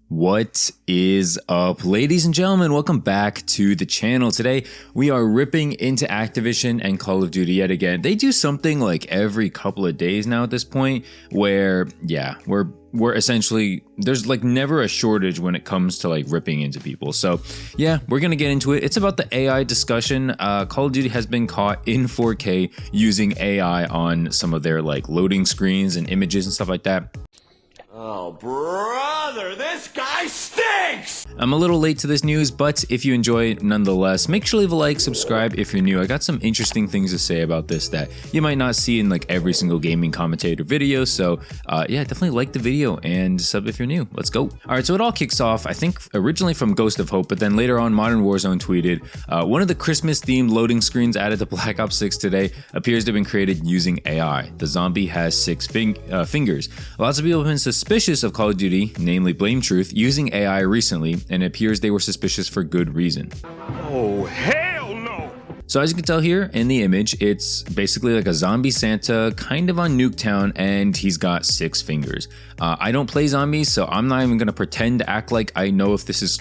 What is up, ladies and gentlemen? Welcome back to the channel. Today we are ripping into Activision and Call of Duty yet again. They do something like every couple of days now at this point where we're essentially, there's like never a shortage when it comes to like ripping into people. So yeah, we're gonna get into it. It's about the AI discussion. Call of Duty has been caught in 4K using AI on some of their like loading screens and images and stuff like that. Oh, brother, this guy stinks! I'm a little late to this news, but if you enjoy it nonetheless, make sure to leave a like, subscribe if you're new. I got some interesting things to say about this that you might not see in like every single gaming commentator video. So yeah, definitely like the video and sub if you're new. Let's go. All right, so it all kicks off, I think originally from Ghost of Hope, but then later on Modern Warzone tweeted, one of the Christmas themed loading screens added to Black Ops 6 today appears to have been created using AI. The zombie has 6 fingers. Lots of people have been suspicious of Call of Duty, namely Blame Truth, using AI recently, and it appears they were suspicious for good reason. Oh, hell no! So as you can tell here in the image, it's basically like a zombie Santa kind of on Nuketown, and he's got 6 fingers. I don't play zombies, so I'm not even going to pretend to act like I know if this is,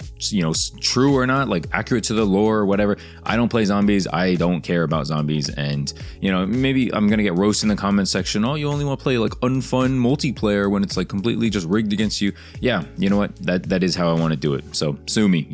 true or not, like accurate to the lore or whatever. I don't play zombies. I don't care about zombies. And, maybe I'm going to get roasted in the comment section. Oh, you only want to play like unfun multiplayer when it's like completely just rigged against you. Yeah, you know what? That is how I want to do it. So sue me,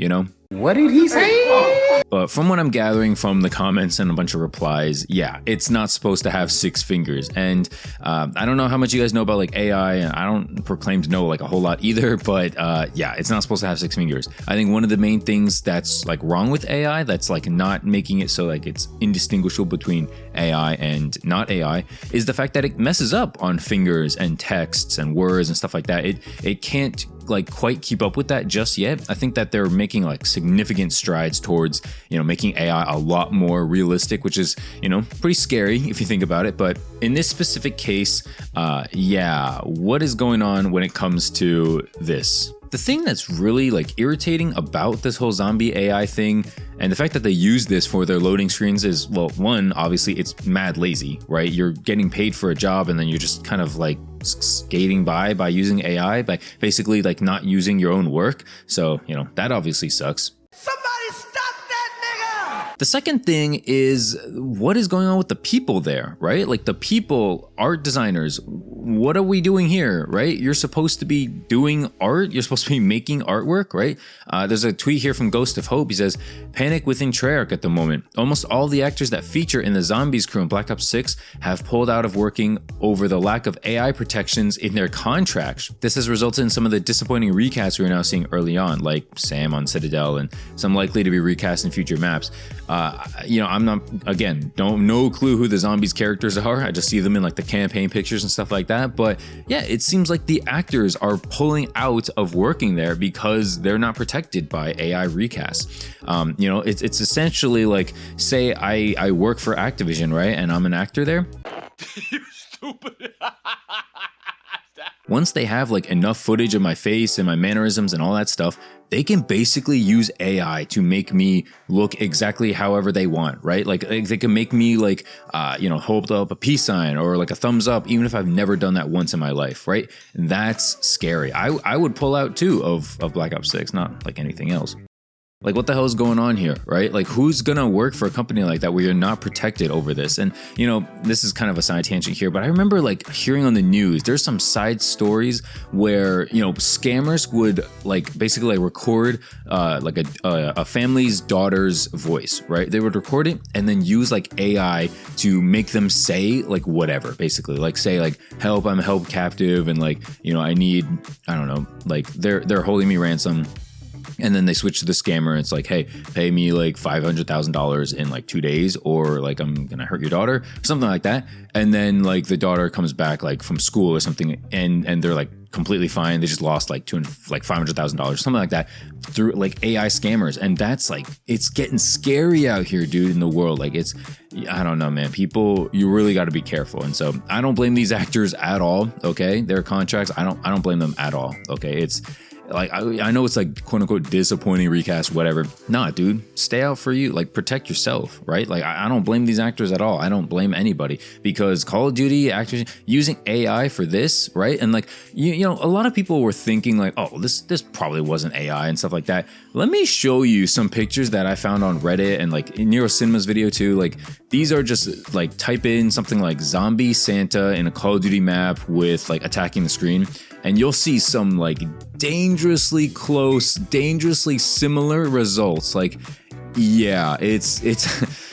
What did he say? But from what I'm gathering from the comments and a bunch of replies, yeah, it's not supposed to have 6 fingers. And I don't know how much you guys know about like AI, and I don't proclaim to know like a whole lot either, but yeah, it's not supposed to have 6 fingers. I think one of the main things that's like wrong with AI, that's like not making it so like it's indistinguishable between AI and not AI, is the fact that it messes up on fingers and texts and words and stuff like that. It can't like quite keep up with that just yet. I think that they're making like significant strides towards, making AI a lot more realistic, which is, pretty scary if you think about it. But in this specific case, yeah, what is going on when it comes to this? The thing that's really like irritating about this whole zombie AI thing, and the fact that they use this for their loading screens is, well, one, obviously it's mad lazy, right? You're getting paid for a job and then you're just kind of like skating by using AI, by basically like not using your own work. So, that obviously sucks. Somebody stop that nigga! The second thing is what is going on with the people there, right? Like the people, art designers, what are we doing here, right? You're supposed to be doing art. You're supposed to be making artwork, right? There's a tweet here from Ghost of Hope. He says, panic within Treyarch at the moment. Almost all the actors that feature in the Zombies crew in Black Ops 6 have pulled out of working over the lack of AI protections in their contracts. This has resulted in some of the disappointing recasts we're now seeing early on, like Sam on Citadel and some likely to be recast in future maps. I'm not, again, no clue who the Zombies characters are. I just see them in like the campaign pictures and stuff like that. But yeah, it seems like the actors are pulling out of working there because they're not protected by AI recasts. It's essentially like, say I work for Activision, right? And I'm an actor there. You stupid. Once they have like enough footage of my face and my mannerisms and all that stuff, they can basically use AI to make me look exactly however they want, right? Like they can make me like, hold up a peace sign or like a thumbs up, even if I've never done that once in my life, right? And that's scary. I would pull out too of Black Ops 6, not like anything else. Like, what the hell is going on here, right? Like, who's gonna work for a company like that where you're not protected over this? And, this is kind of a side tangent here, but I remember like hearing on the news, there's some side stories where, scammers would like basically like record like a family's daughter's voice, right? They would record it and then use like AI to make them say like whatever, basically like say like, help, I'm held captive. And like, I need, I don't know, like they're holding me ransom. And then they switch to the scammer. It's like, hey, pay me like $500,000 in like 2 days, or like I'm gonna hurt your daughter, something like that. And then like the daughter comes back like from school or something, and they're like completely fine. They just lost like $500,000, something like that, through like AI scammers. And that's like, it's getting scary out here, dude, in the world. Like it's, I don't know, man. People, you really got to be careful. And so I don't blame these actors at all. Okay, their contracts, I don't blame them at all. Okay, like I know it's like quote unquote disappointing recast, whatever. Nah, dude, stay out for you. Like protect yourself, right? Like I don't blame these actors at all. I don't blame anybody because Call of Duty actors using AI for this, right? And like you know, a lot of people were thinking like, oh, this probably wasn't AI and stuff like that. Let me show you some pictures that I found on Reddit and like in Nero Cinema's video too. Like these are just like type in something like zombie Santa in a Call of Duty map with like attacking the screen, and you'll see some like dangerously close, dangerously similar results. Like, yeah, it's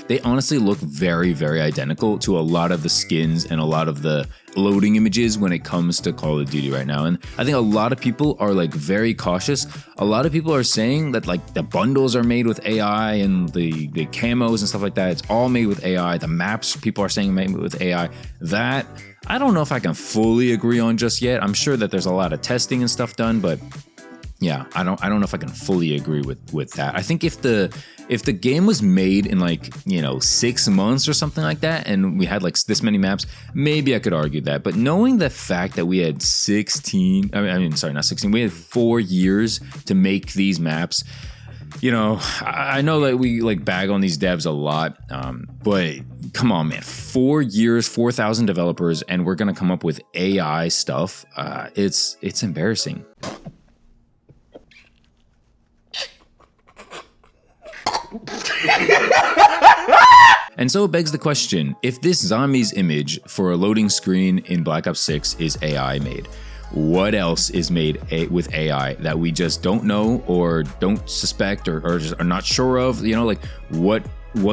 they honestly look very, very identical to a lot of the skins and a lot of the loading images when it comes to Call of Duty right now. And I think a lot of people are like very cautious. A lot of people are saying that like the bundles are made with AI and the camos and stuff like that. It's all made with AI. The maps, people are saying made with AI. That I don't know if I can fully agree on just yet. I'm sure that there's a lot of testing and stuff done, but yeah, I don't know if I can fully agree with that. I think if the game was made in like, you know, 6 months or something like that, and we had like this many maps, maybe I could argue that. But knowing the fact that we had 16, sorry, not 16, we had 4 years to make these maps. You know, I know that we like bag on these devs a lot, but come on, man, 4 years, 4,000 developers, and we're gonna come up with AI stuff. It's embarrassing. And so it begs the question, if this zombies image for a loading screen in Black Ops 6 is AI made, what else is made with AI that we just don't know or don't suspect or just are not sure of? You know, like what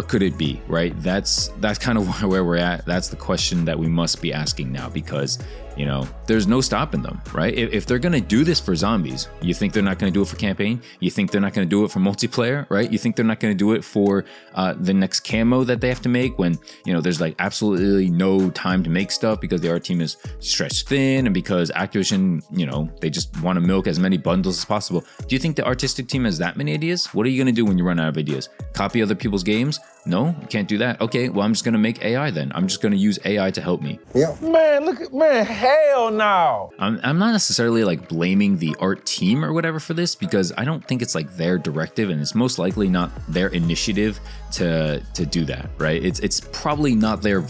could it be, right? That's kind of where we're at. That's the question that we must be asking now, because you know, there's no stopping them, right? If they're gonna do this for zombies, you think they're not gonna do it for campaign? You think they're not gonna do it for multiplayer, right? You think they're not gonna do it for the next camo that they have to make when, you know, there's like absolutely no time to make stuff because the art team is stretched thin and because Activision, you know, they just want to milk as many bundles as possible. Do you think the artistic team has that many ideas? What are you gonna do when you run out of ideas? Copy other people's games? No, you can't do that. Okay, well, I'm just gonna make AI then. I'm just gonna use AI to help me. Yeah. Man, hell no. I'm not necessarily like blaming the art team or whatever for this, because I don't think it's like their directive, and it's most likely not their initiative to do that, right? It's probably not their,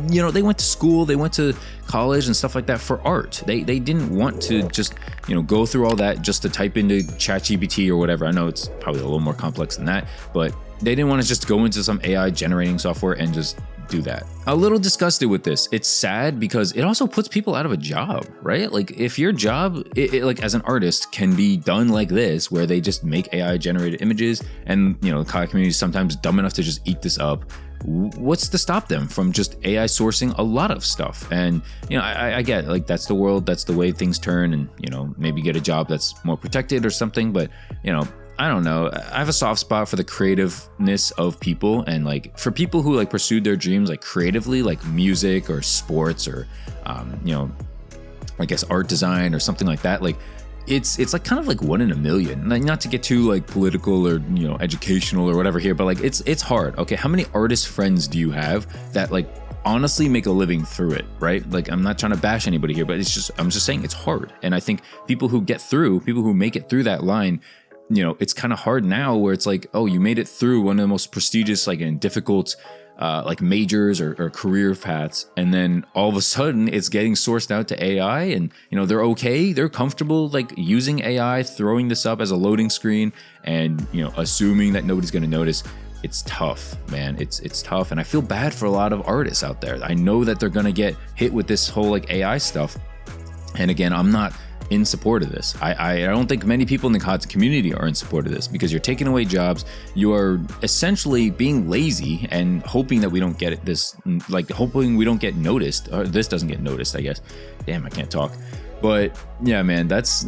you know, they went to school, they went to college and stuff like that for art. They didn't want to just, you know, go through all that just to type into ChatGPT or whatever. I know it's probably a little more complex than that, but they didn't want to just go into some AI generating software and just do that. A little disgusted with this. It's sad because it also puts people out of a job, right? Like if your job, like as an artist, can be done like this, where they just make AI generated images, and you know, the COD community is sometimes dumb enough to just eat this up. What's to stop them from just AI sourcing a lot of stuff? And you know, I get like that's the world, that's the way things turn, and you know, maybe get a job that's more protected or something. But you know, I don't know. I have a soft spot for the creativeness of people, and like for people who like pursued their dreams like creatively, like music or sports or you know, I guess art design or something like that. Like it's like kind of like 1 in a million. Like, not to get too like political or, you know, educational or whatever here, but like it's hard. Okay, how many artist friends do you have that like honestly make a living through it, right? Like, I'm not trying to bash anybody here, but I'm just saying it's hard. And I think people who make it through that line, you know, it's kind of hard now where it's like, oh, you made it through one of the most prestigious, like, and difficult, like majors or career paths. And then all of a sudden it's getting sourced out to AI, and, you know, they're comfortable, like using AI, throwing this up as a loading screen and, you know, assuming that nobody's going to notice. It's tough, man. It's tough. And I feel bad for a lot of artists out there. I know that they're going to get hit with this whole like AI stuff. And again, I'm not in support of this. I don't think many people in the COD community are in support of this, because you're taking away jobs. You are essentially being lazy and hoping that we don't get hoping we don't get noticed, or this doesn't get noticed, I guess. Damn, I can't talk. But yeah, man, that's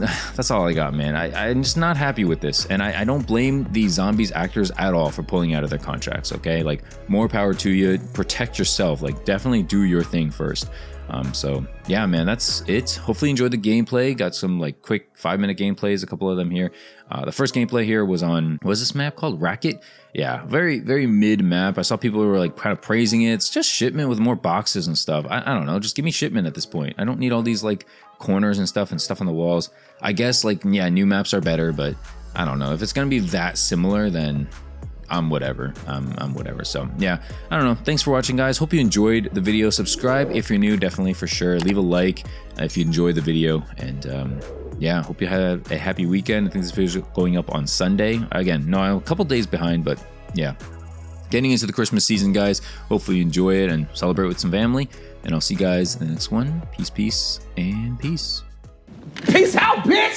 all I got, man. I'm just not happy with this, and I don't blame the zombies actors at all for pulling out of their contracts. Okay, like, more power to you. Protect yourself. Like, definitely do your thing first. So yeah, man, that's it. Hopefully you enjoyed the gameplay. Got some like quick 5-minute gameplays, a couple of them here. The first gameplay here was on, what was this map called? Racket? Yeah, very mid map. I saw people who were like kind of praising it. It's just shipment with more boxes and stuff. I don't know, just give me shipment at this point. I don't need all these like corners and stuff on the walls. I guess like, yeah, new maps are better, but I don't know. If it's gonna be that similar, then I'm whatever. I'm whatever. So yeah, I don't know. Thanks for watching, guys. Hope you enjoyed the video. Subscribe if you're new, definitely for sure. Leave a like if you enjoyed the video. And yeah, hope you had a happy weekend. I think this video is going up on Sunday. Again, no, I'm a couple days behind, but yeah. Getting into the Christmas season, guys. Hopefully you enjoy it and celebrate with some family. And I'll see you guys in the next one. Peace, and peace. Peace out, bitch!